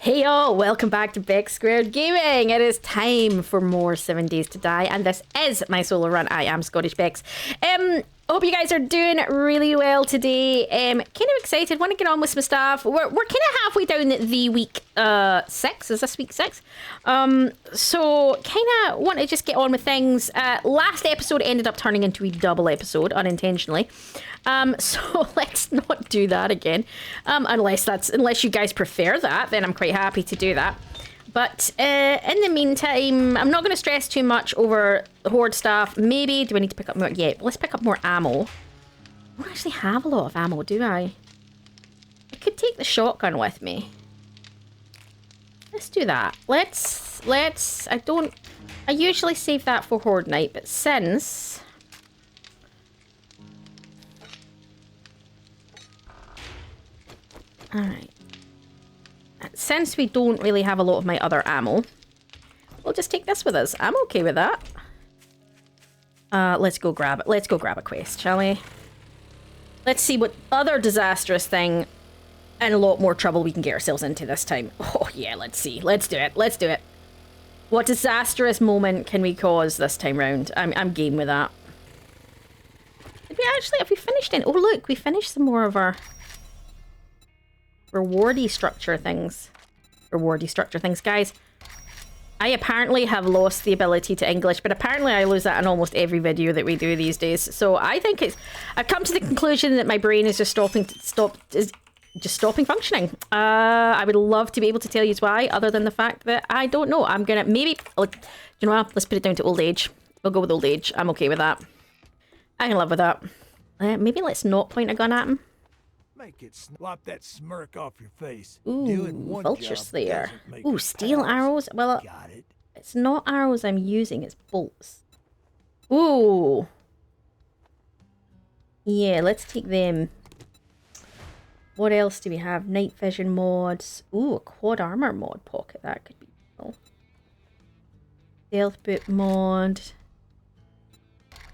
Hey all, welcome back to Beck Squared Gaming. It is time for more 7 Days to Die, and this is my solo run. I am Scottish Bex. Hope you guys are doing really well today. Kind of excited, want to get on with some stuff. We're kind of halfway down the week 6. Is this week 6? So kind of want to just get on with things. Last episode ended up turning into a double episode unintentionally. So let's not do that again. Unless you guys prefer that, then I'm quite happy to do that. But in the meantime, I'm not going to stress too much over the horde stuff. Maybe, do I need to pick up more? Yeah, let's pick up more ammo. I don't actually have a lot of ammo, do I? I could take the shotgun with me. Let's do that. I usually save that for horde night, but since... Alright. Since we don't really have a lot of my other ammo, we'll just take this with us. I'm okay with that. Let's go grab it. Let's go grab a quest, shall we? Let's see what other disastrous thing and a lot more trouble we can get ourselves into this time. Oh yeah, let's see. Let's do it. Let's do it. What disastrous moment can we cause this time round? I'm game with that. Did we actually, have we finished it? Oh look, we finished some more of our rewardy structure things. Guys. I apparently have lost the ability to English, but apparently I lose that in almost every video that we do these days. So I think I've come to the conclusion that my brain is just stopping functioning. I would love to be able to tell you why, other than the fact that I don't know. I'm gonna maybe, you know what? Let's put it down to old age. We'll go with old age. I'm okay with that. I can live with that. Maybe let's not point a gun at him. Make it wipe that smirk off your face. Ooh, vulture slayer. Ooh, steel arrows. Well, it's not arrows I'm using, it's bolts. Ooh. Yeah, let's take them. What else do we have? Night vision mods. Ooh, a quad armor mod pocket. That could be cool. Stealth boot mod.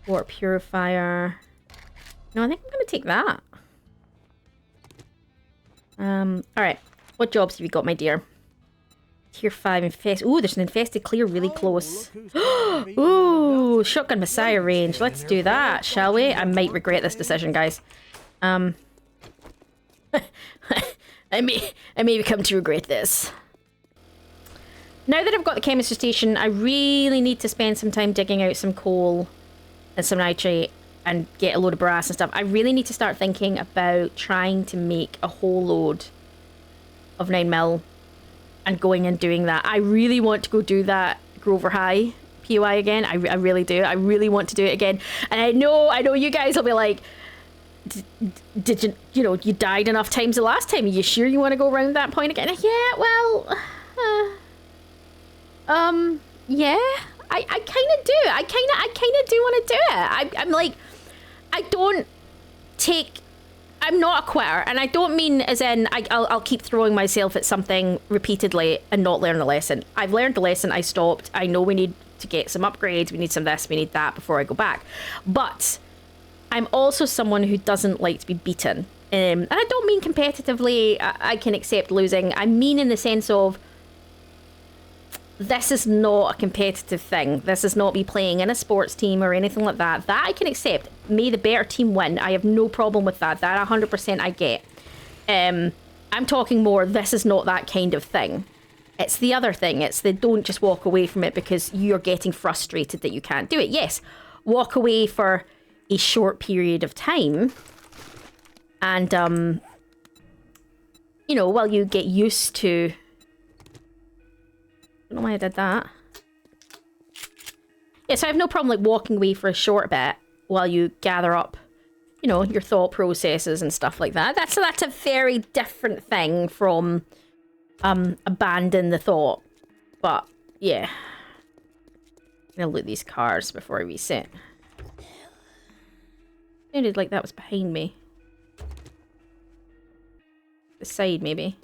Water purifier. No, I think I'm going to take that. Alright. What jobs have you got, my dear? Tier 5 infested. Ooh, there's an infested clear really close. Ooh, shotgun messiah range. Let's do that, shall we? I might regret this decision, guys. I may come to regret this. Now that I've got the chemistry station, I really need to spend some time digging out some coal and some nitrate and get a load of brass and stuff. I really need to start thinking about trying to make a whole load of 9mm and going and doing that. I really want to go do that Grover High POI again. I really do. I really want to do it again. And I know you guys will be like, did you died enough times the last time. Are you sure you want to go around that point again? Yeah, well, yeah. I kind of do. I kind of do want to do it. I'm like, I'm not a quitter, and I don't mean as in I'll keep throwing myself at something repeatedly and not learn the lesson. I've learned the lesson. I stopped. I know we need to get some upgrades. We need some this. We need that before I go back. But I'm also someone who doesn't like to be beaten. And I don't mean competitively. I can accept losing. I mean in the sense of this is not a competitive thing. This is not me playing in a sports team or anything like that. That I can accept. May the better team win. I have no problem with that. That 100% I get. I'm talking more, this is not that kind of thing. It's the other thing. It's the don't just walk away from it because you're getting frustrated that you can't do it. Yes, walk away for a short period of time. And, while you get used to... I don't know why I did that. Yeah, so I have no problem like walking away for a short bit while you gather up, your thought processes and stuff like that. That's a very different thing from abandon the thought. But yeah. I'm gonna loot these cars before I reset. Sounded like that was behind me. The side maybe.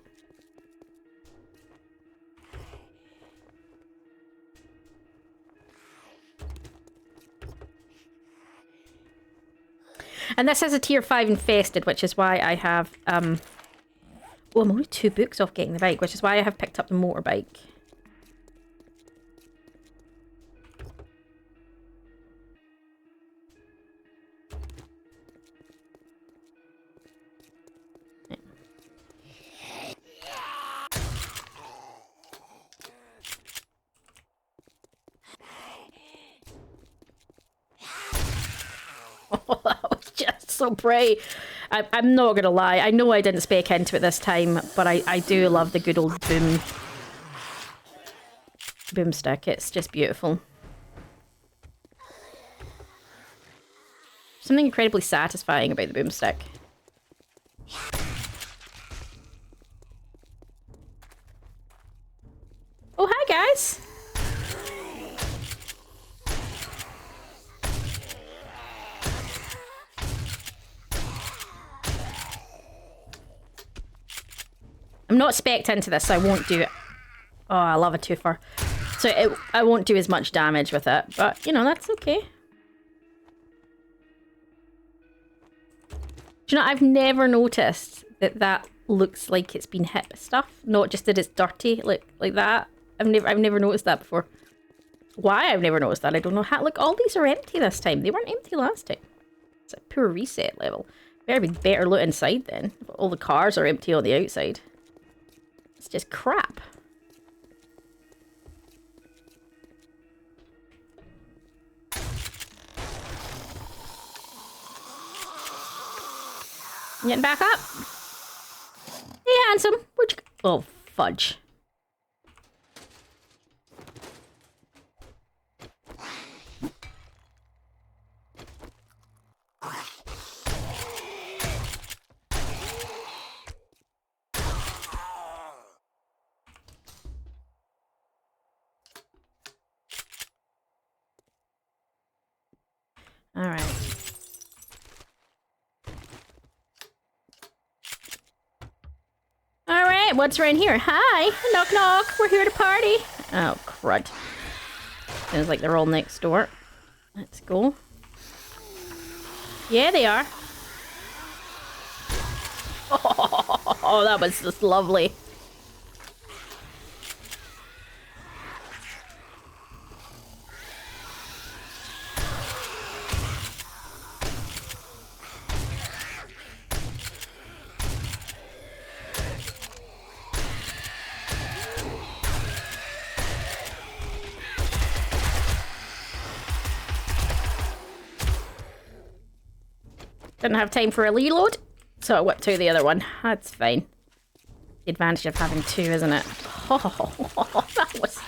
And this is a tier 5 infested, which is why I have Oh, I'm only 2 books off getting the bike, which is why I have picked up the motorbike. Oh, that was just so pretty. I'm not gonna lie. I know I didn't spec into it this time, but I do love the good old boomstick. It's just beautiful. Something incredibly satisfying about the boomstick. Oh, hi guys. I'm not spec'd into this, so I won't do it. Oh, I love a twofer. So I won't do as much damage with it, but, you know, that's okay. Do you know, I've never noticed that looks like it's been hit with stuff, not just that it's dirty, like that. I've never noticed that before. Why I've never noticed that, I don't know. Look, all these are empty this time. They weren't empty last time. It's a poor reset level. Better be better loot inside then. All the cars are empty on the outside. It's just crap. Getting back up. Hey, handsome. Where'd you go? Oh, fudge. All right. All right, what's around here? Hi, knock knock. We're here to party. Oh, crud. Sounds like they're all next door. Let's go. Yeah, they are. Oh, that was just lovely. Didn't have time for a reload, so I whipped out the other one. That's fine. The advantage of having two, isn't it? Oh, that was...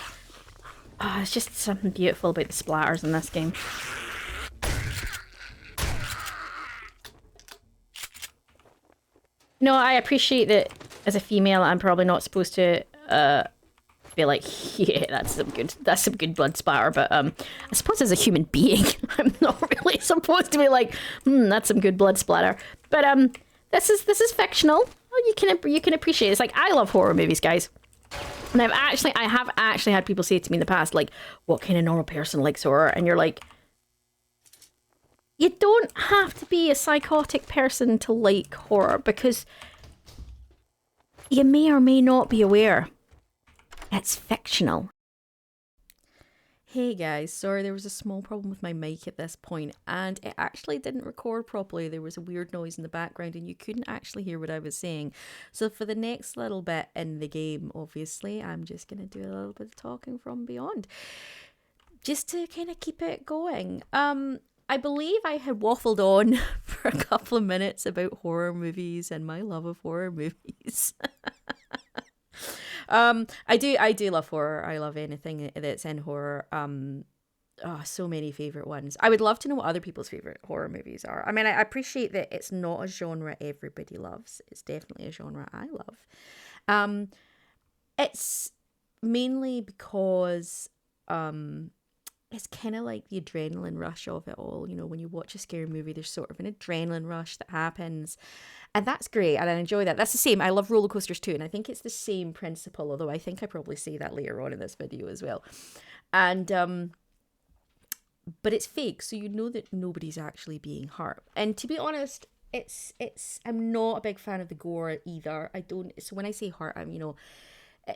Oh, it's just something beautiful about the splatters in this game. No, I appreciate that as a female, I'm probably not supposed to be like, yeah, that's some good blood splatter. But I suppose as a human being, I'm not really supposed to be like, that's some good blood splatter. But this is fictional. Well, you can appreciate it. It's like, I love horror movies, guys. And I have actually had people say to me in the past, like, what kind of normal person likes horror? And you're like, you don't have to be a psychotic person to like horror, because you may or may not be aware it's fictional. Hey guys, sorry, there was a small problem with my mic at this point, and it actually didn't record properly. There was a weird noise in the background and you couldn't actually hear what I was saying. So for the next little bit in the game, obviously, I'm just going to do a little bit of talking from beyond, just to kind of keep it going. I believe I had waffled on for a couple of minutes about horror movies and my love of horror movies. I do love horror. I love anything that's in horror. So many favorite ones. I would love to know what other people's favorite horror movies are. I mean, I appreciate that it's not a genre everybody loves. It's definitely a genre I love. It's mainly because it's kind of like the adrenaline rush of it all. You know, when you watch a scary movie, there's sort of an adrenaline rush that happens. And that's great, and I enjoy that. That's the same. I love roller coasters too, and I think it's the same principle, although I think I probably say that later on in this video as well. And, but it's fake, so you know that nobody's actually being hurt. And to be honest, I'm not a big fan of the gore either. I don't. So when I say horror, I'm, you know,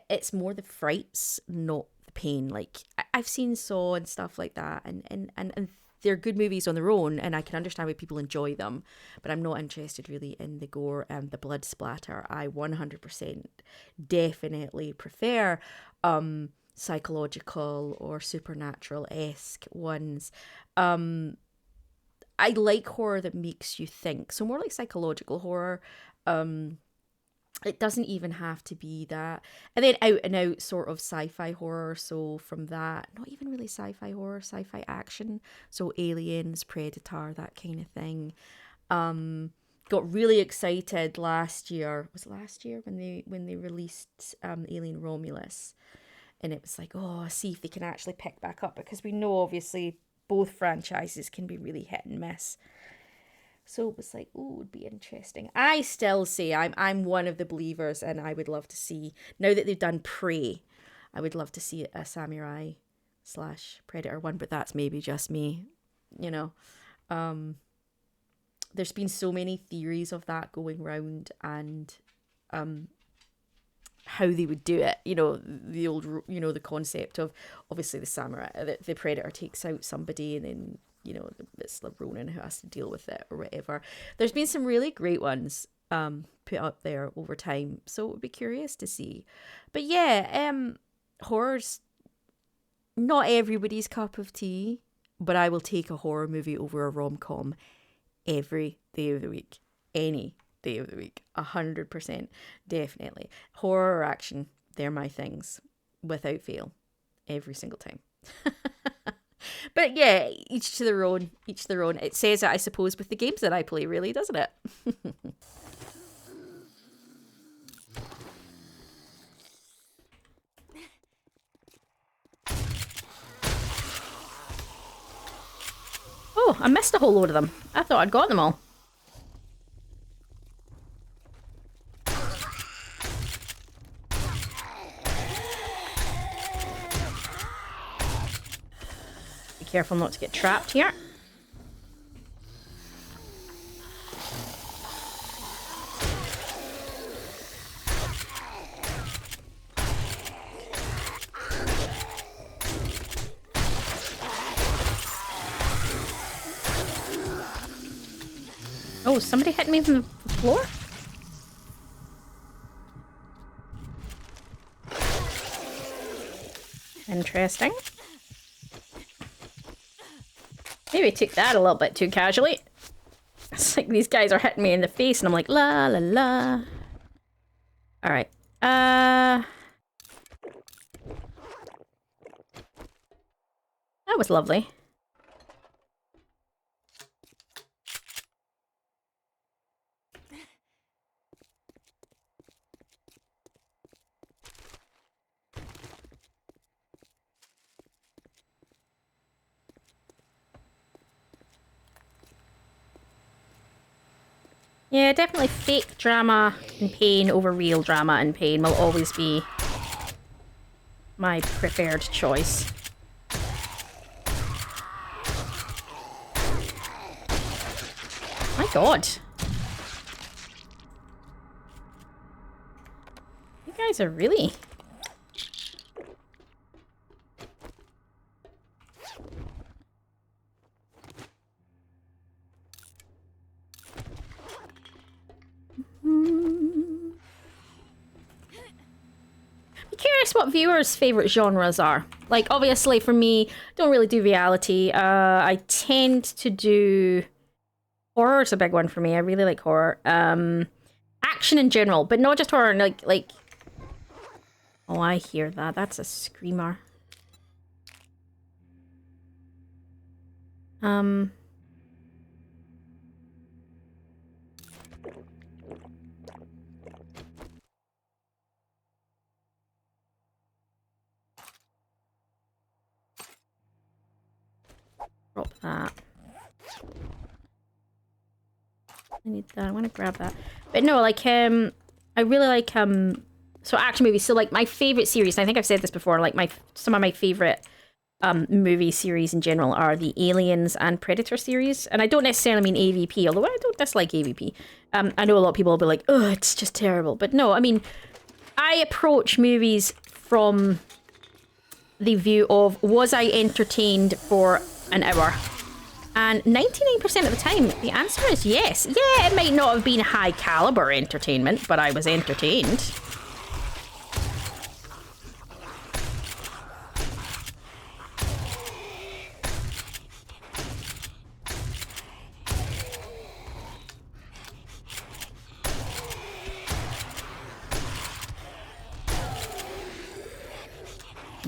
it's more the frights, not the pain. Like I've seen Saw and stuff like that, and they're good movies on their own, and I can understand why people enjoy them, but I'm not interested really in the gore and the blood splatter. I 100% definitely prefer psychological or supernatural-esque ones. I like horror that makes you think, so more like psychological horror. It doesn't even have to be that. And then out and out sort of sci-fi horror. So from that, not even really sci-fi horror, sci-fi action. So Aliens, Predator, that kind of thing. Got really excited last year. Was it last year when they released Alien Romulus? And it was like, oh, see if they can actually pick back up, because we know obviously both franchises can be really hit and miss. So it was like, oh, it would be interesting. I still say I'm one of the believers, and I would love to see, now that they've done Prey, I would love to see a samurai / predator one, but that's maybe just me, you know. There's been so many theories of that going round, and how they would do it, you know, the old, you know, the concept of obviously the samurai, the predator takes out somebody, and then, you know, it's the Ronin who has to deal with it or whatever. There's been some really great ones put up there over time, so it would be curious to see. But yeah, horror's not everybody's cup of tea, but I will take a horror movie over a rom-com every day of the week, any day of the week, 100%, definitely. Horror or action, they're my things, without fail, every single time. But yeah, each to their own, each to their own. It says it, I suppose, with the games that I play, really, doesn't it? Oh, I missed a whole load of them. I thought I'd got them all. Be careful not to get trapped here. Oh, somebody hit me from the floor? Interesting. Maybe I took that a little bit too casually. It's like these guys are hitting me in the face and I'm like, la la la. Alright. That was lovely. Yeah, definitely fake drama and pain over real drama and pain will always be my preferred choice. My god. You guys are really... Curious what viewers' favorite genres are. Like, obviously for me, don't really do reality. I tend to do horror's a big one for me. I really like horror. Action in general, but not just horror. Like. Oh, I hear that. That's a screamer. Drop that. I need that. I want to grab that. But no, like, I really like, so action movies. So, like, my favorite series, and I think I've said this before, like, some of my favorite movie series in general are the Aliens and Predator series. And I don't necessarily mean AVP, although I don't dislike AVP. I know a lot of people will be like, oh, it's just terrible. But no, I mean, I approach movies from the view of, was I entertained for an hour? And 99% of the time, the answer is yes. Yeah, it might not have been high caliber entertainment, but I was entertained.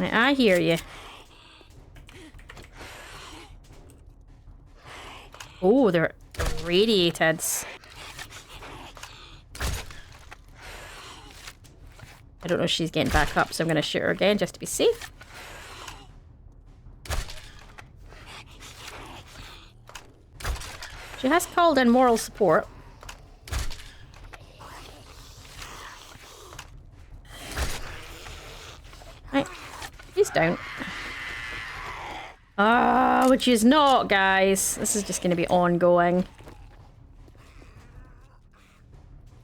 I hear you. Oh, they're radiated. I don't know if she's getting back up, so I'm going to shoot her again just to be safe. She has called in moral support. Right, he's down. Which is not, guys. This is just going to be ongoing.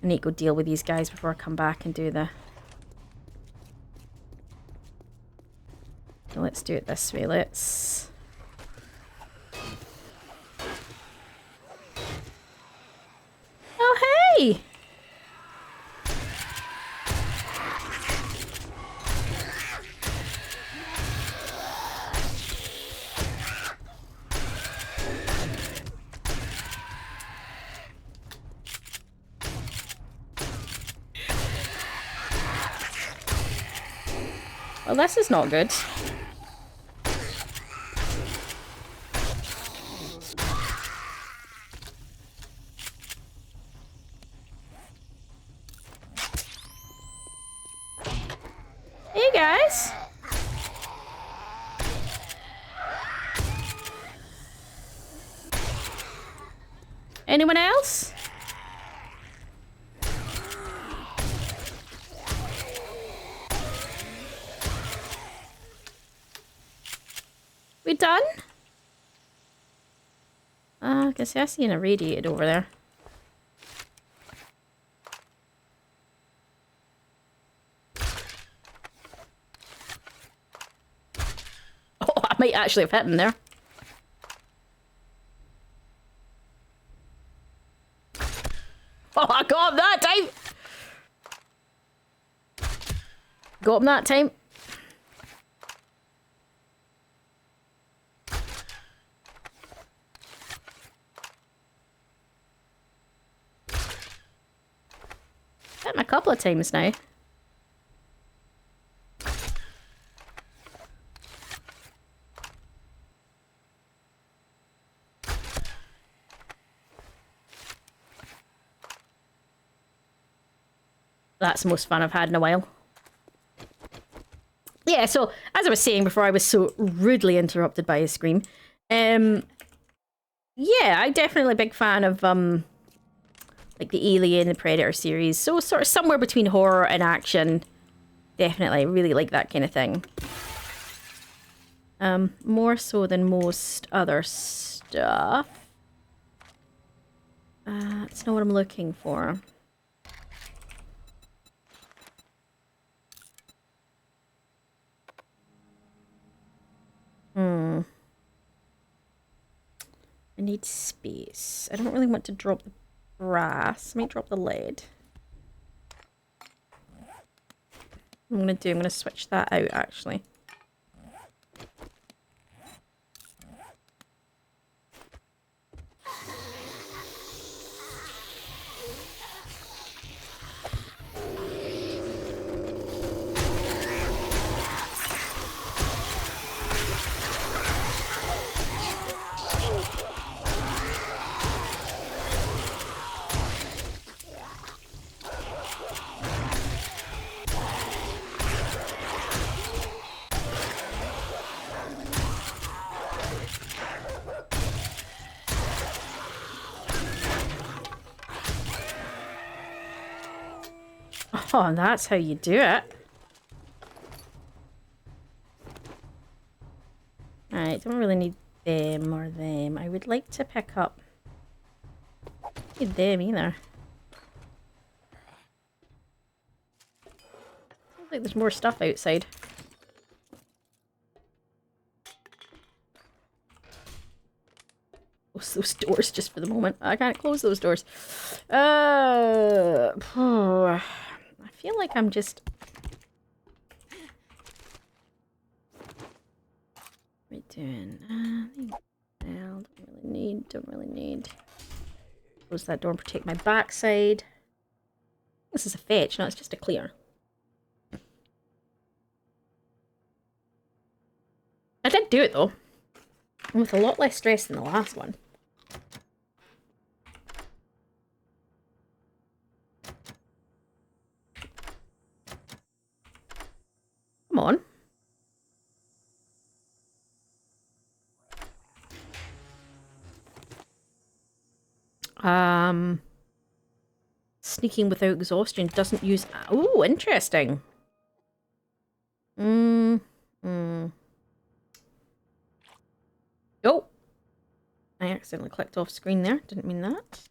I need to go deal with these guys before I come back and do the... So let's do it this way. Let's... Oh, hey! Well, this is not good. Hey, guys. Anyone else? We done? I can see I see an irradiated over there. Oh, I might actually have hit him there. Oh, I got him that time! Got him that time. Hit him a couple of times now. That's the most fun I've had in a while. Yeah, so as I was saying before I was so rudely interrupted by a scream, yeah, I'm definitely a big fan of like the Alien and Predator series. So sort of somewhere between horror and action. Definitely really like that kind of thing. More so than most other stuff. That's not what I'm looking for. I need space. I don't really want to drop the brass. I might drop the lead. I'm going to switch that out, actually. Oh, that's how you do it. Alright, don't really need them or them. I would like to pick up... Don't need them either. Sounds like there's more stuff outside. Close those doors just for the moment. I can't close those doors. I feel like I'm just... What are we doing? Don't really need. Close that door and protect my backside. This is a fetch, no, it's just a clear. I did do it though. And with a lot less stress than the last one. Come on. Sneaking without exhaustion doesn't use... Oh, interesting. Oh. I accidentally clicked off screen there. Didn't mean that.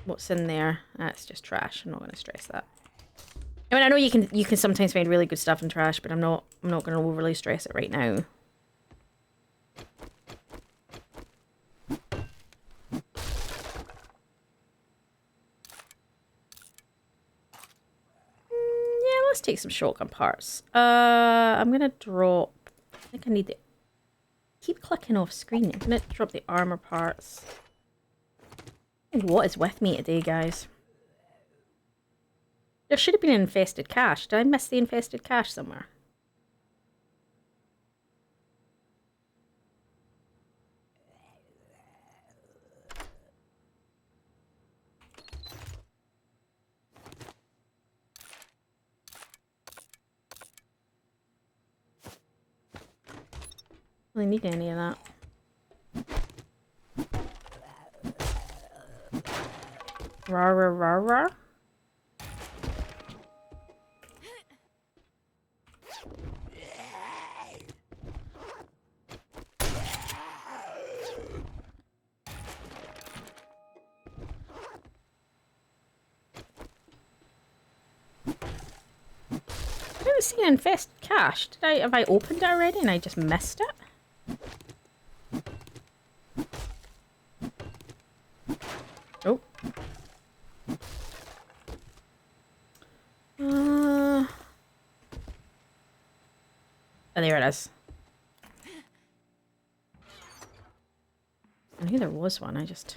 What's in there? That's just trash. I'm not going to stress that. I mean, I know you can sometimes find really good stuff in trash, but I'm not going to overly stress it right now. Yeah, let's take some shotgun parts. I'm going to drop... I think I need the... Keep clicking off screen. I'm going to drop the armor parts. What is with me today, guys? There should have been an infested cache. Did I miss the infested cache somewhere? Really need any of that. Rar rar rar rar. I haven't seen an infested cache. Have I opened it already and I just missed it? Oh. Oh, there it is. I knew there was one, I just...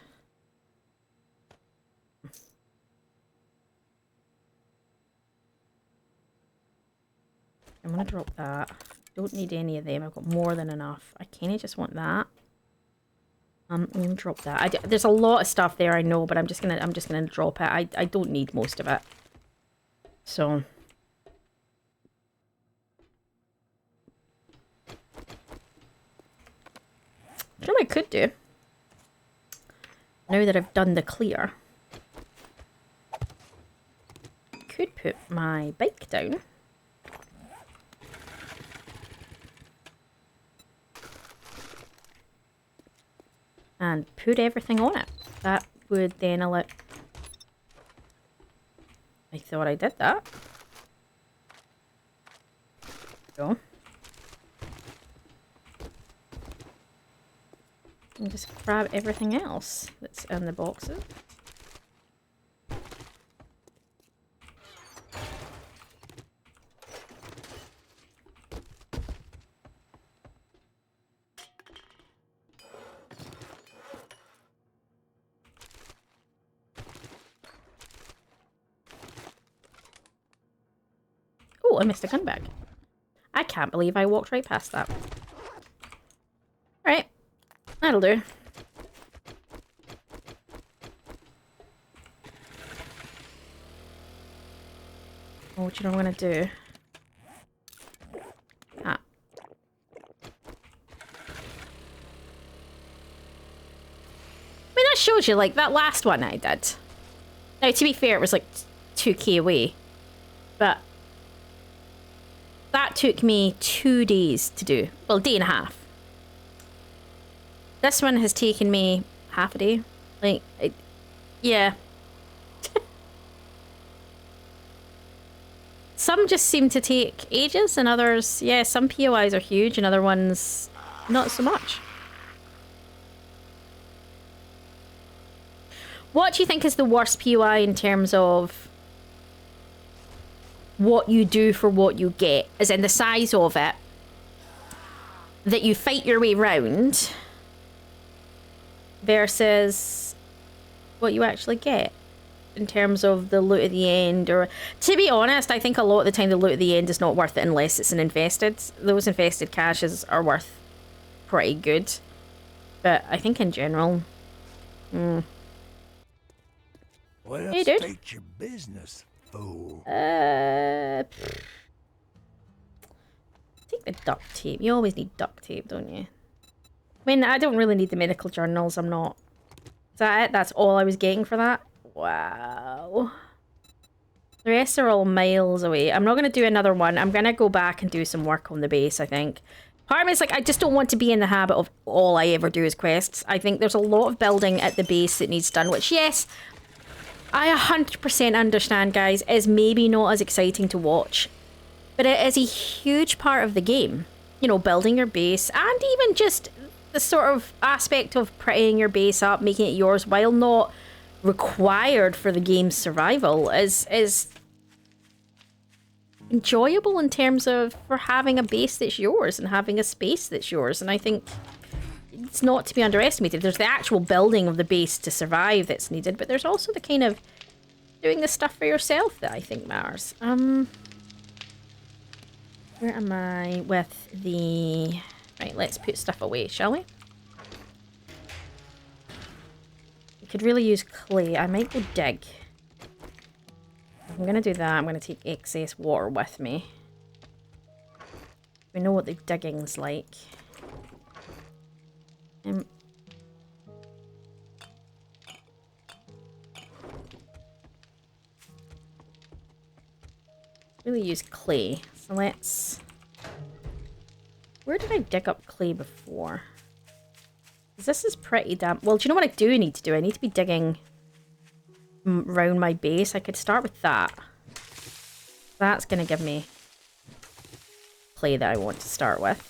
I'm gonna drop that. Don't need any of them. I've got more than enough. I kinda just want that. I'm gonna drop that. There's a lot of stuff there, I know, but I'm just gonna drop it. I don't need most of it. So. You know what I could do? Now that I've done the clear. I could put my bike down. And put everything on it. That would then allow... I thought I did that. So. And just grab everything else that's in the boxes. Oh, I missed a gun bag. I can't believe I walked right past that. Alright. That'll do. Oh, what you know what I'm gonna do? Ah. I mean, that shows you, like, that last one I did. Now, to be fair, it was like 2k away. But That took me 2 days to do. Well, a day and a half. This one has taken me half a day. Like, yeah. Some just seem to take ages, and others, yeah, some POIs are huge, and other ones, not so much. What do you think is the worst POI in terms of what you do for what you get? As in the size of it, that you fight your way round, versus what you actually get in terms of the loot at the end. Or, to be honest, I think a lot of the time the loot at the end is not worth it unless it's an infested. Those infested caches are worth pretty good, but I think in general, Well, hey, dude. state your business, fool. Take the duct tape. You always need duct tape, don't you? I mean, I don't really need the medical journals. I'm not. Is that it? That's all I was getting for that? Wow. The rest are all miles away. I'm not going to do another one. I'm going to go back and do some work on the base, I think. Part of me is like, I just don't want to be in the habit of all I ever do is quests. I think there's a lot of building at the base that needs done, which, yes, I 100% understand, guys, is maybe not as exciting to watch. But it is a huge part of the game. You know, building your base, and even just the sort of aspect of prettying your base up, making it yours, while not required for the game's survival, is enjoyable in terms of for having a base that's yours and having a space that's yours. And I think it's not to be underestimated. There's the actual building of the base to survive that's needed, but there's also the kind of doing the stuff for yourself that I think matters. Where am I with the... Right, let's put stuff away, shall we? We could really use clay. I might go dig. If I'm going to do that, I'm going to take excess water with me. We know what the digging's like. Really use clay. So let's... Where did I dig up clay before? Because this is pretty damp. Well, do you know what I do need to do? I need to be digging around my base. I could start with that. That's going to give me clay that I want to start with.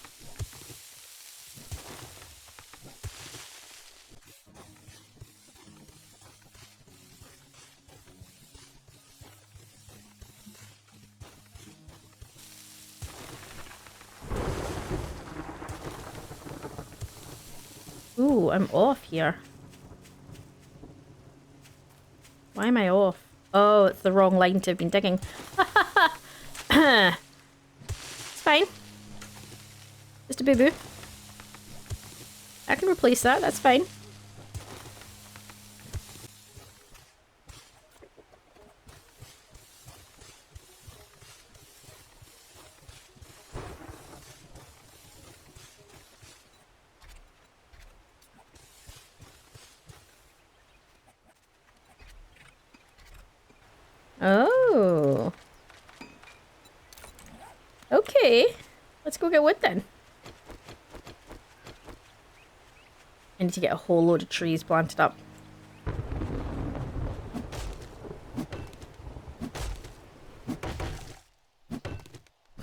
Ooh, I'm off here. Why am I off? Oh, it's the wrong line to have been digging. It's fine. Just a boo-boo. I can replace that, that's fine. Oh. Okay. Let's go get wood then. I need to get a whole load of trees planted up.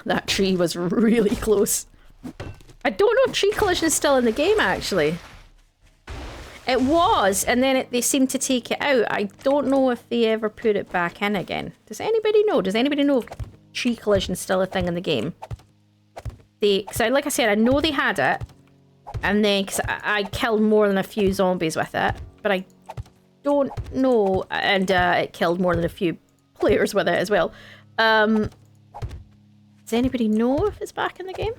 That tree was really close. I don't know if tree collision is still in the game, actually. It was, and then they seemed to take it out. I don't know if they ever put it back in again. Does anybody know? Does anybody know if tree collision is still a thing in the game? Because like I said, I know they had it, and then because I killed more than a few zombies with it, but I don't know, and it killed more than a few players with it as well. Does anybody know if it's back in the game?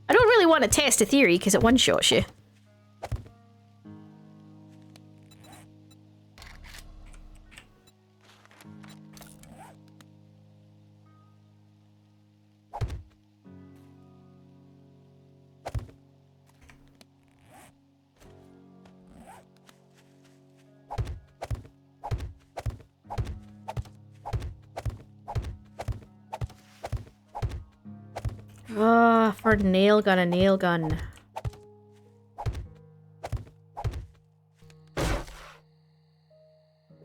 I don't really want to test a theory because it one-shots you. Ah, for nail gun, a nail gun.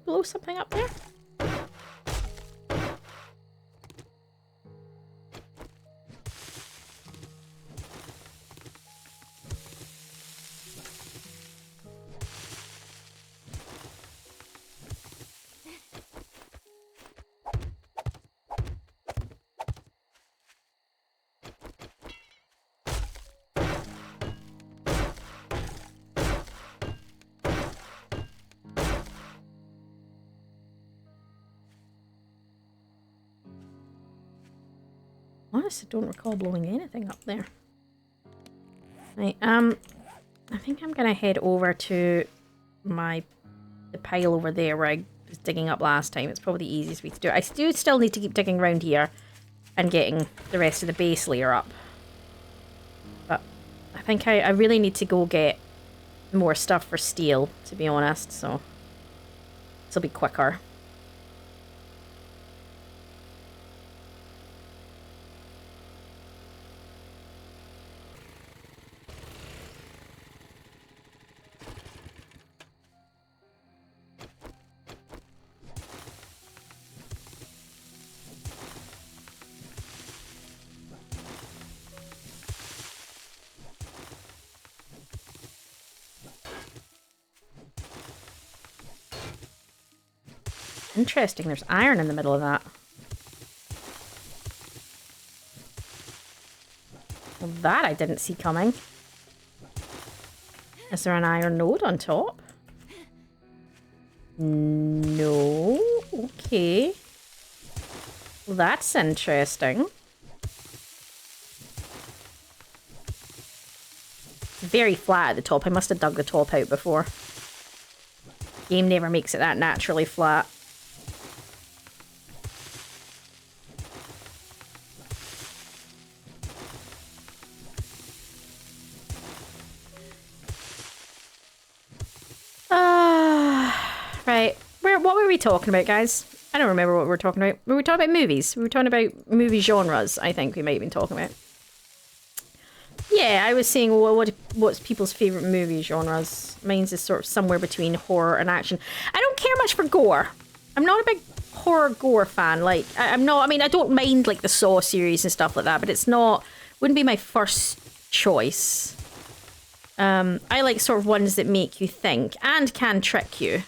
Blow something up there? Honestly, don't recall blowing anything up there. Right, I think I'm gonna head over to the pile over there where I was digging up last time. It's probably the easiest way to do it. I do still need to keep digging around here and getting the rest of the base layer up. But I think I really need to go get more stuff for steel, to be honest, so this will be quicker. Interesting, there's iron in the middle of that. Well, that I didn't see coming. Is there an iron node on top? No. Okay. Well, that's interesting. Very flat at the top. I must have dug the top out before. Game never makes it that naturally flat. Right. What were we talking about, guys? I don't remember what we were talking about. We were talking about movies. We were talking about movie genres, I think we might have been talking about. Yeah, I was saying, well, what's people's favourite movie genres? Mine's is sort of somewhere between horror and action. I don't care much for gore. I'm not a big horror gore fan. Like, I'm not, I mean, I don't mind, like, the Saw series and stuff like that, but it's not, wouldn't be my first choice. I like sort of ones that make you think and can trick you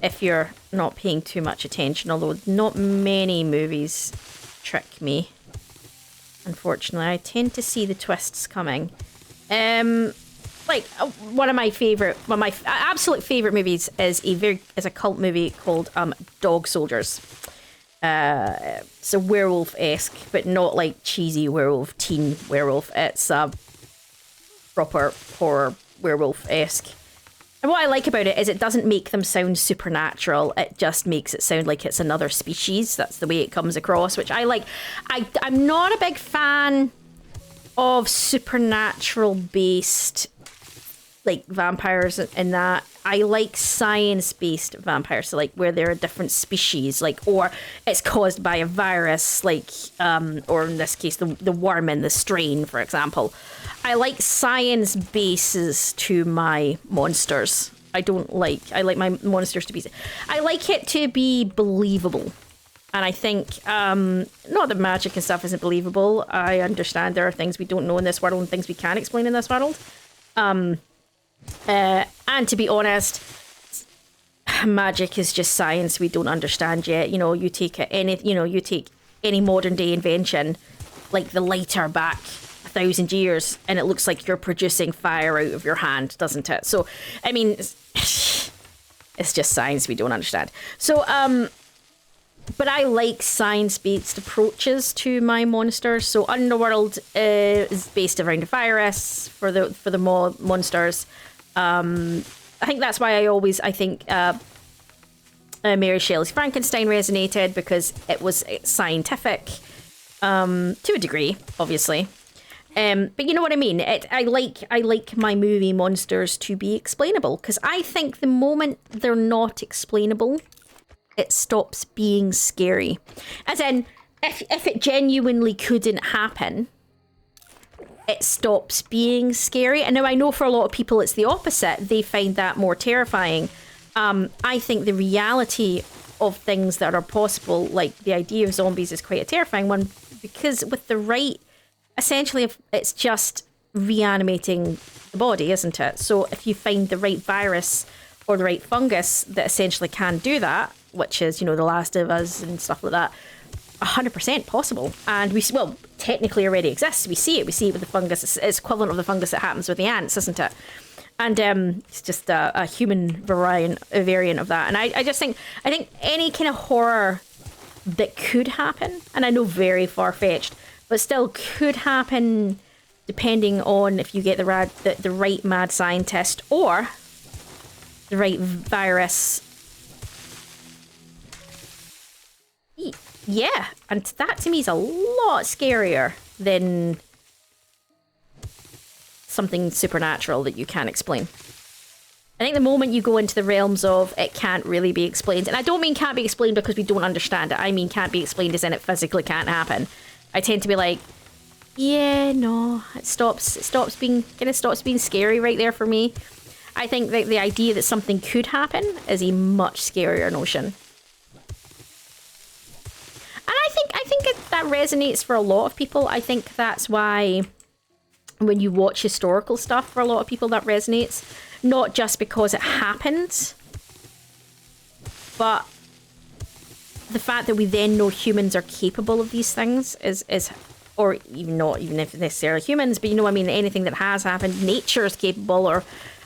if you're not paying too much attention, although not many movies trick me. Unfortunately, I tend to see the twists coming. Like one of my absolute favorite movies is a cult movie called Dog Soldiers. It's a werewolf-esque, but not like cheesy werewolf, teen werewolf. It's a proper horror werewolf-esque. And what I like about it is it doesn't make them sound supernatural. It just makes it sound like it's another species. That's the way it comes across, which I like. I'm not a big fan of supernatural-based, like, vampires and that. I like science-based vampires, so, like, where they're a different species, like, or it's caused by a virus, like, or in this case, the worm in the strain, for example. I like science bases to my monsters. I like my monsters to be... I like it to be believable. And I think, not that magic and stuff isn't believable. I understand there are things we don't know in this world and things we can't explain in this world. And to be honest, magic is just science we don't understand yet. You know, you take any modern day invention, like the lighter back 1,000 years, and it looks like you're producing fire out of your hand, doesn't it? So, I mean, it's just science we don't understand. So, but I like science-based approaches to my monsters. So, Underworld is based around a virus for the monsters. I think that's why I think Mary Shelley's Frankenstein resonated, because it was scientific to a degree, obviously. But you know what I mean? I like my movie monsters to be explainable, because I think the moment they're not explainable, it stops being scary. As in, if it genuinely couldn't happen, it stops being scary. And now I know for a lot of people it's the opposite. They find that more terrifying. I think the reality of things that are possible, like the idea of zombies, is quite a terrifying one, because with the right, essentially, if it's just reanimating the body, isn't it? So if you find the right virus or the right fungus that essentially can do that, which is, you know, The Last of Us and stuff like that, 100% possible. And we, well, technically already exists. We see it with the fungus. It's equivalent of the fungus that happens with the ants, isn't it? And it's just a human variant of that. And I think any kind of horror that could happen, and I know very far-fetched, but still could happen, depending on if you get the right mad scientist or the right virus. Yeah, and that to me is a lot scarier than something supernatural that you can't explain. I think the moment you go into the realms of it can't really be explained, and I don't mean can't be explained because we don't understand it, I mean can't be explained as in it physically can't happen. I tend to be like, yeah, no, it stops being scary right there for me. I think that the idea that something could happen is a much scarier notion. And I think that resonates for a lot of people. I think that's why when you watch historical stuff, for a lot of people that resonates, not just because it happened, but the fact that we then know humans are capable of these things is or even not even if necessarily humans, but you know what I mean, anything that has happened, nature is capable or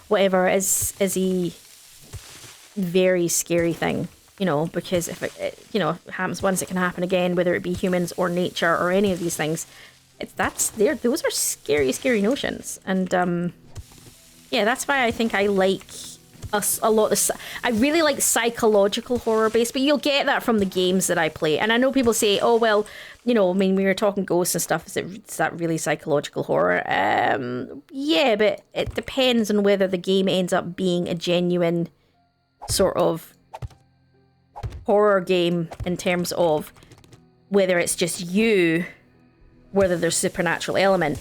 whatever, is a very scary thing, you know, because if it you know, happens once, it can happen again, whether it be humans or nature or any of these things. Those are scary notions. And yeah, that's why I think I like a lot of I really like psychological horror based, but you'll get that from the games that I play. And I know people say, oh well, you know, I mean, we were talking ghosts and stuff, is that really psychological horror? Yeah, but it depends on whether the game ends up being a genuine sort of horror game in terms of whether it's just you, whether there's supernatural element.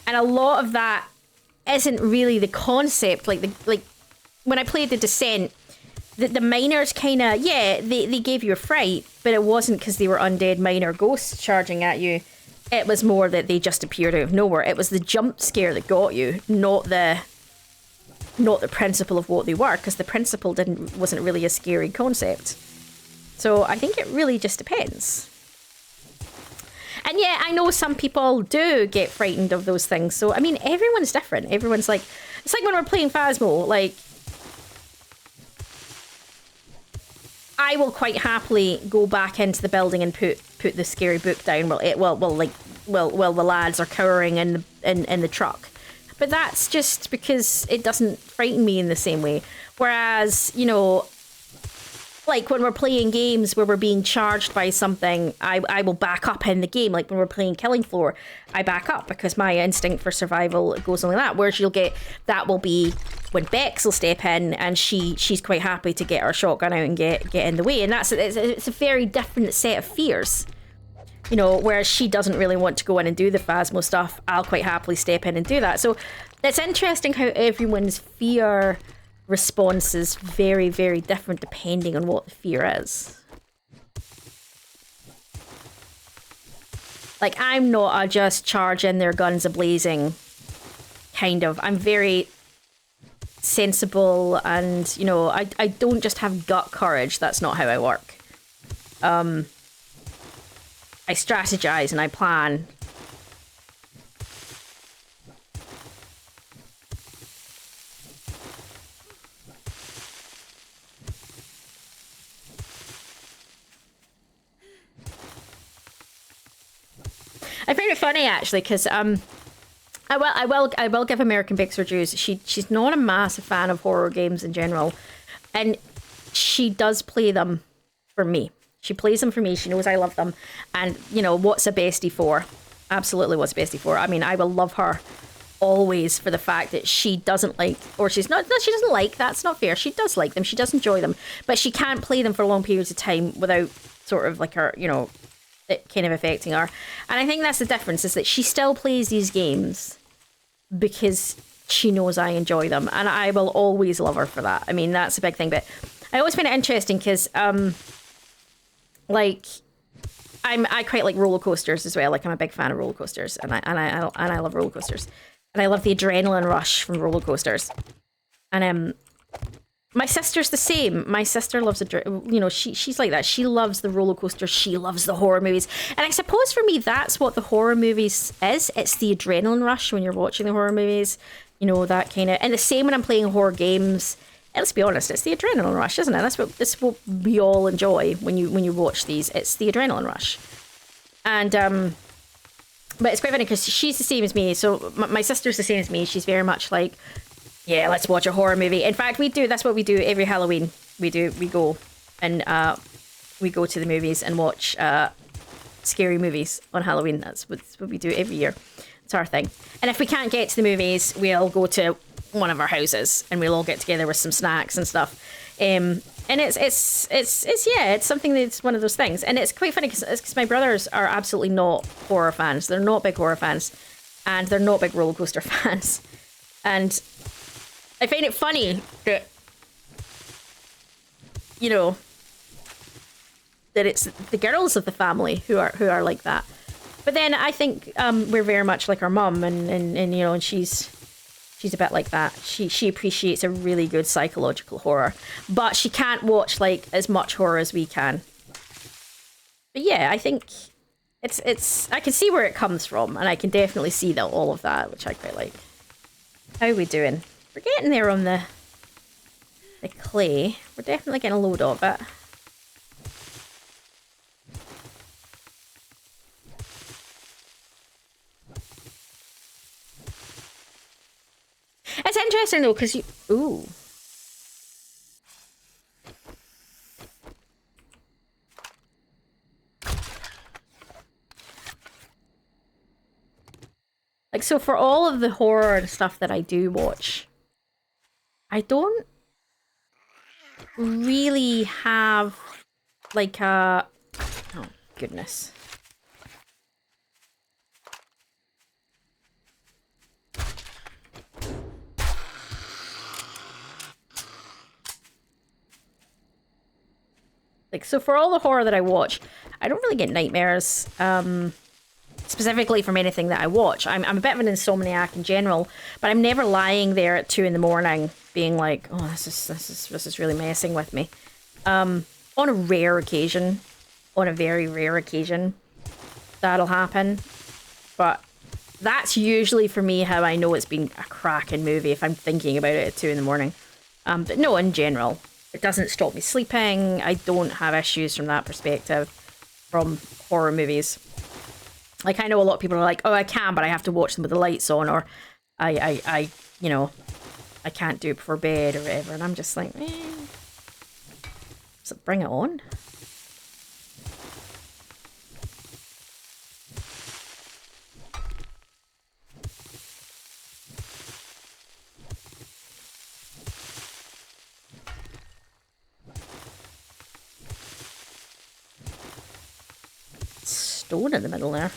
And a lot of that isn't really the concept. Like when I played The Descent, the miners kind of, yeah, they gave you a fright, but it wasn't because they were undead miner ghosts charging at you. It was more that they just appeared out of nowhere. It was the jump scare that got you, not the principle of what they were, because the principle wasn't really a scary concept. So I think it really just depends. And yeah, I know some people do get frightened of those things. So, I mean, everyone's different. Everyone's like, it's like when we're playing Phasmo, like, I will quite happily go back into the building and put the scary book down while the lads are cowering in the truck. But that's just because it doesn't frighten me in the same way. Whereas, you know, like when we're playing games where we're being charged by something, I will back up in the game. Like when we're playing Killing Floor, I back up because my instinct for survival goes on like that. Whereas that will be when Bex will step in and she's quite happy to get her shotgun out and get in the way. And it's a very different set of fears. You know, whereas she doesn't really want to go in and do the Phasmo stuff, I'll quite happily step in and do that. So it's interesting how everyone's fear response is very, very different depending on what the fear is. Like, I'm not a just charge in there guns a-blazing kind of. I'm very sensible and, you know, I don't just have gut courage. That's not how I work. I strategize and I plan. I find it funny actually because I will give American Bex her dues. She's not a massive fan of horror games in general, and she does play them for me. She plays them for me. She knows I love them, and you know what's a bestie for? Absolutely, what's a bestie for? I mean, I will love her always for the fact that she doesn't like, or she's not. No, she doesn't like. That's not fair. She does like them. She does enjoy them, but she can't play them for long periods of time without sort of like her, you know, it kind of affecting her. And I think that's the difference, is that she still plays these games because she knows I enjoy them, and I will always love her for that. I mean, that's a big thing. But I always find it interesting because, like, I quite like roller coasters as well. Like, I'm a big fan of roller coasters, and I love roller coasters, and I love the adrenaline rush from roller coasters. And my sister's the same. My sister loves she's like that. She loves the roller coasters. She loves the horror movies. And I suppose for me, that's what the horror movies is. It's the adrenaline rush when you're watching the horror movies. You know, that kind of, and the same when I'm playing horror games. And let's be honest, it's the adrenaline rush, isn't it? That's what we all enjoy when you watch these. It's the adrenaline rush. And but it's quite funny because she's the same as me. So my sister's the same as me. She's very much like, yeah, let's watch a horror movie. In fact, that's what we do every Halloween. We go to the movies and watch scary movies on Halloween. That's what we do every year. It's our thing. And if we can't get to the movies, we'll go to one of our houses and we'll all get together with some snacks and stuff. And it's something that's one of those things. And it's quite funny because my brothers are absolutely not horror fans. They're not big horror fans, and they're not big roller coaster fans. And I find it funny that, you know, that it's the girls of the family who are like that. But then I think we're very much like our mum, and you know, and she's a bit like that. She appreciates a really good psychological horror, but she can't watch like as much horror as we can. But yeah, I think it's I can see where it comes from, and I can definitely see that all of that, which I quite like. How are we doing? We're getting there on the clay. We're definitely getting a load of it. It's interesting though, because ooh. Like, so for all of the horror and stuff that I do watch, I don't really have like a, oh goodness. Like, so for all the horror that I watch, I don't really get nightmares, specifically from anything that I watch. I'm a bit of an insomniac in general, but I'm never lying there at 2 a.m. being like, oh, this is really messing with me. On a rare occasion, on a very rare occasion, that'll happen. But that's usually for me how I know it's been a cracking movie, if I'm thinking about it at 2 a.m. But no, in general, it doesn't stop me sleeping. I don't have issues from that perspective from horror movies. Like, I know a lot of people are like, oh, I can, but I have to watch them with the lights on, or I you know, I can't do it before bed or whatever. And I'm just like, so bring it on. Stone in the middle there.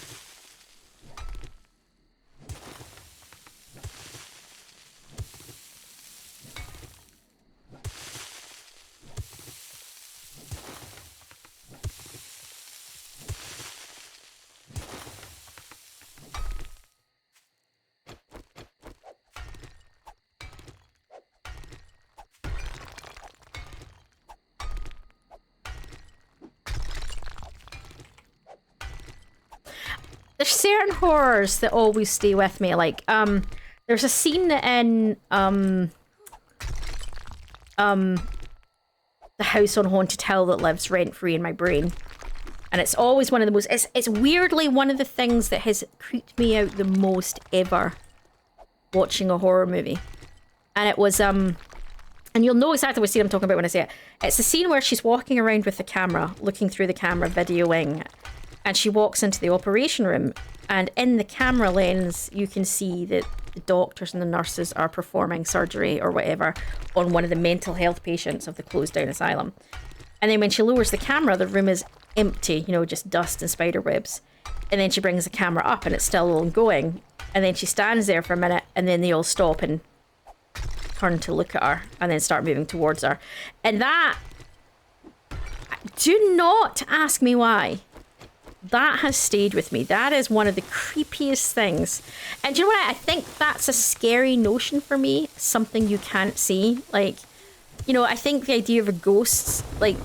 There's certain horrors that always stay with me. Like, there's a scene in The House on Haunted Hill that lives rent-free in my brain. And it's always one of the most... It's weirdly one of the things that has creeped me out the most ever watching a horror movie. And it was... And you'll know exactly what scene I'm talking about when I say it. It's a scene where she's walking around with the camera, looking through the camera, videoing, and she walks into the operation room, and in the camera lens you can see that the doctors and the nurses are performing surgery or whatever on one of the mental health patients of the closed down asylum. And then when she lowers the camera, the room is empty, you know, just dust and spider webs. And then she brings the camera up and it's still ongoing, And then she stands there for a minute, and then they all stop and turn to look at her, and then start moving towards her. And that... Do not ask me why. That has stayed with me. That is one of the creepiest things. And do you know what? I think that's a scary notion for me. Something you can't see. Like, you know, I think the idea of a ghost, like,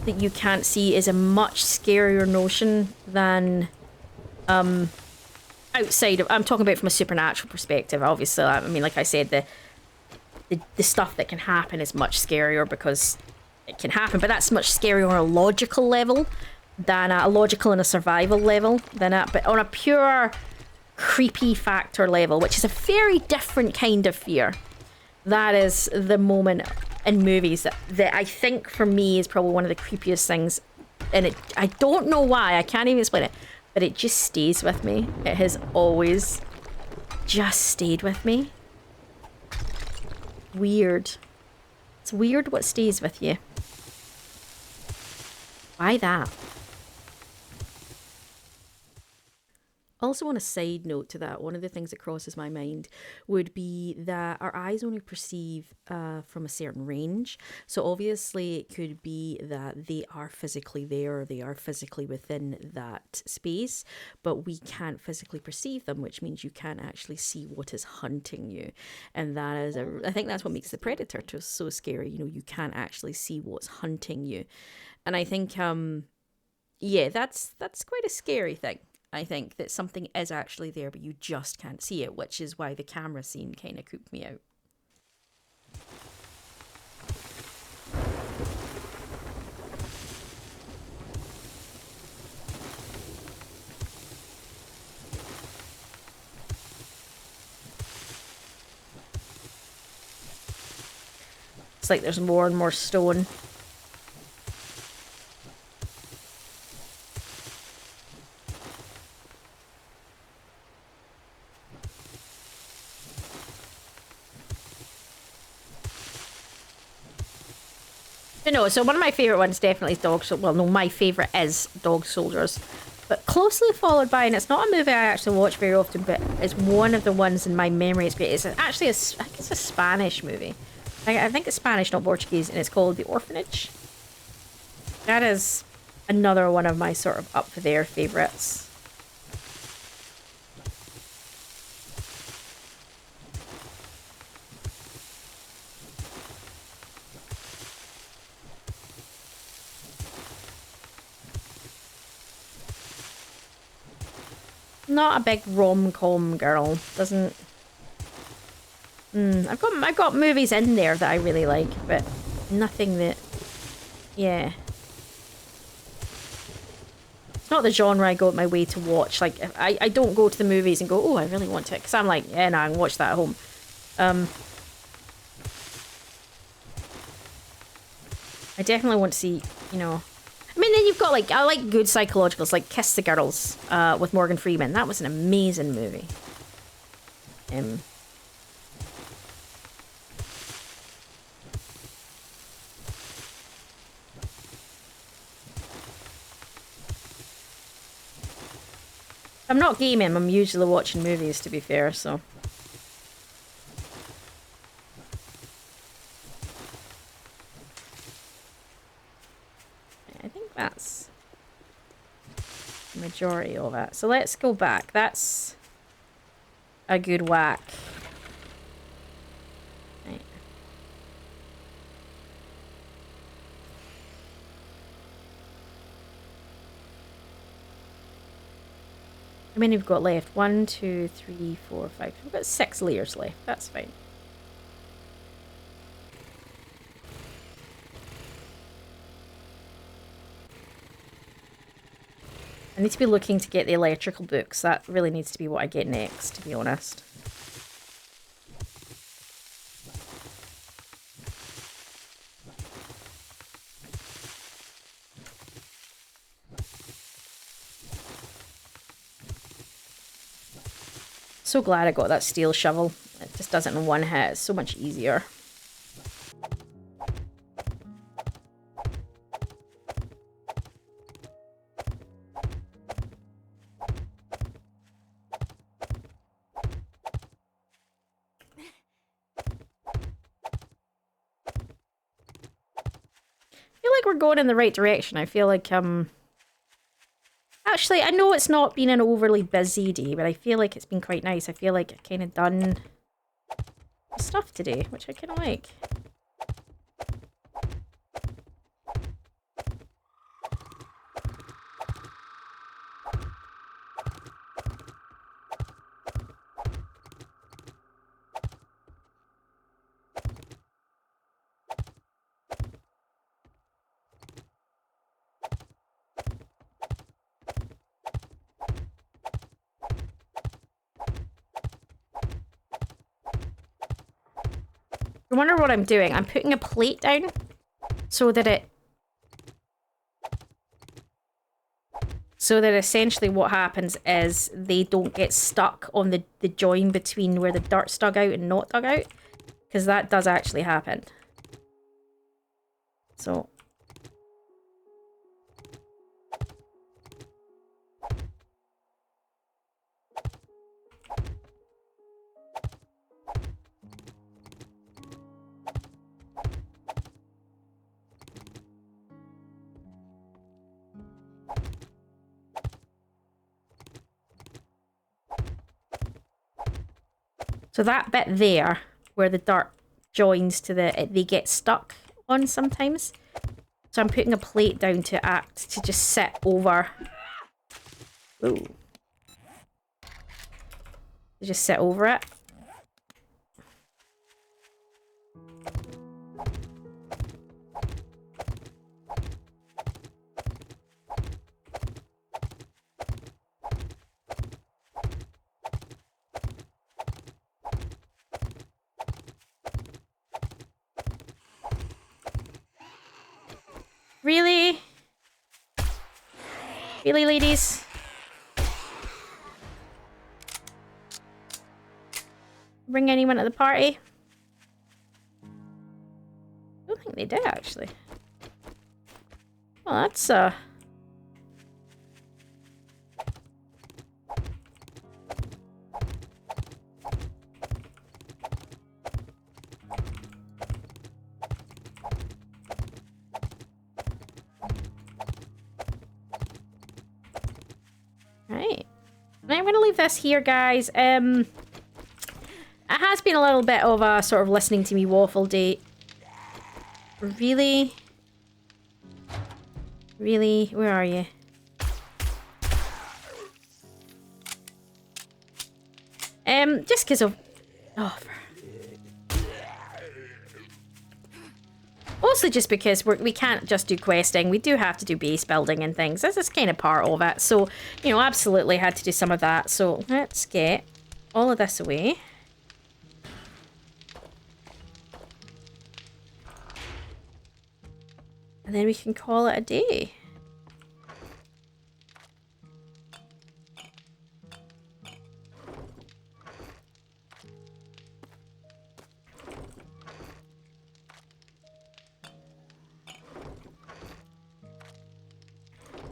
that you can't see is a much scarier notion than outside of... I'm talking about from a supernatural perspective, obviously. I mean, like I said, the stuff that can happen is much scarier because it can happen, but that's much scarier on a logical level than a logical and a survival level than that. But on a pure creepy factor level, which is a very different kind of fear, that is the moment in movies that I think for me is probably one of the creepiest things. And I don't know why, I can't even explain it, but it just stays with me. It has always just stayed with me. Weird. It's weird what stays with you. Why that? Also, on a side note to that, one of the things that crosses my mind would be that our eyes only perceive from a certain range. So obviously it could be that they are physically there, or they are physically within that space, but we can't physically perceive them, which means you can't actually see what is hunting you. And that is, I think that's what makes the predator so scary. You know, you can't actually see what's hunting you. And I think, yeah, that's quite a scary thing. I think that something is actually there, but you just can't see it, which is why the camera scene kind of cooped me out. It's like there's more and more stone. No, so one of my favourite ones definitely is Dog Soldiers. Well, no, my favourite is Dog Soldiers. But closely followed by, and it's not a movie I actually watch very often, but it's one of the ones in my memory. It's actually, I think it's a Spanish movie. I think it's Spanish, not Portuguese, and it's called The Orphanage. That is another one of my sort of up there favourites. Not a big rom-com girl. Doesn't... I've got movies in there that I really like, but nothing that... Yeah. It's not the genre I go out my way to watch. Like, I don't go to the movies and go, oh, I really want to, because I'm like, yeah, no, I can watch that at home. I definitely want to see, you know... I mean, then you've got, like, I like good psychologicals, like Kiss the Girls with Morgan Freeman. That was an amazing movie. I'm not gaming, I'm usually watching movies, to be fair, so... I think that's the majority of it. So let's go back. That's a good whack. Right. How many we've got left? 1, 2, 3, 4, 5. We've got 6 layers left. That's fine. I need to be looking to get the electrical books. That really needs to be what I get next, to be honest. So glad I got that steel shovel. It just does it in one hit. It's so much easier. like we're going in the right direction. I feel like actually, I know it's not been an overly busy day, but I feel like it's been quite nice. I feel like I've kind of done stuff today, which I kind of like. I wonder what I'm doing. I'm putting a plate down so that essentially what happens is they don't get stuck on the join between where the dirt's dug out and not dug out, because that does actually happen. So that bit there, where the dirt joins to they get stuck on sometimes. So I'm putting a plate down to just sit over. Ooh. To just sit over it. Really? Really, ladies? Bring anyone to the party? I don't think they did, actually. Well, that's, Right. I'm going to leave this here, guys. It has been a little bit of a sort of listening to me waffle day. Really? Really? Where are you? Just because of... Oh, mostly just because we can't just do questing. We do have to do base building and things. This is kind of part of it. So, you know, absolutely had to do some of that. So let's get all of this away. And then we can call it a day.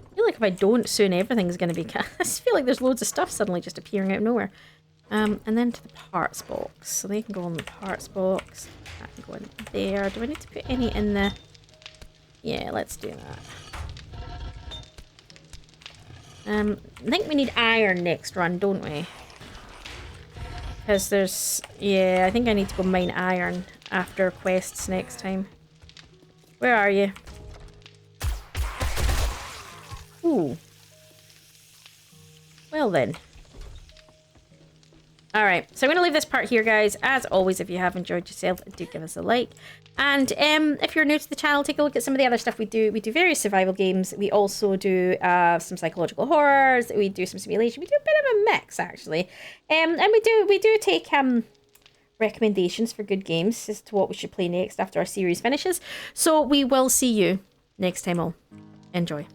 I feel like if I don't, soon everything's going to be... I just feel like there's loads of stuff suddenly just appearing out of nowhere. And then to the parts box. So they can go on the parts box. That can go in there. Do I need to put any in the... Yeah, let's do that. I think we need iron next run, don't we? Because there's... Yeah, I think I need to go mine iron after quests next time. Where are you? Ooh. Well then. Alright, so I'm going to leave this part here, guys. As always, if you have enjoyed yourself, do give us a like. And if you're new to the channel, take a look at some of the other stuff we do. We do various survival games. We also do some psychological horrors. We do some simulation. We do a bit of a mix, actually. And we do take recommendations for good games as to what we should play next after our series finishes. So we will see you next time all. Enjoy.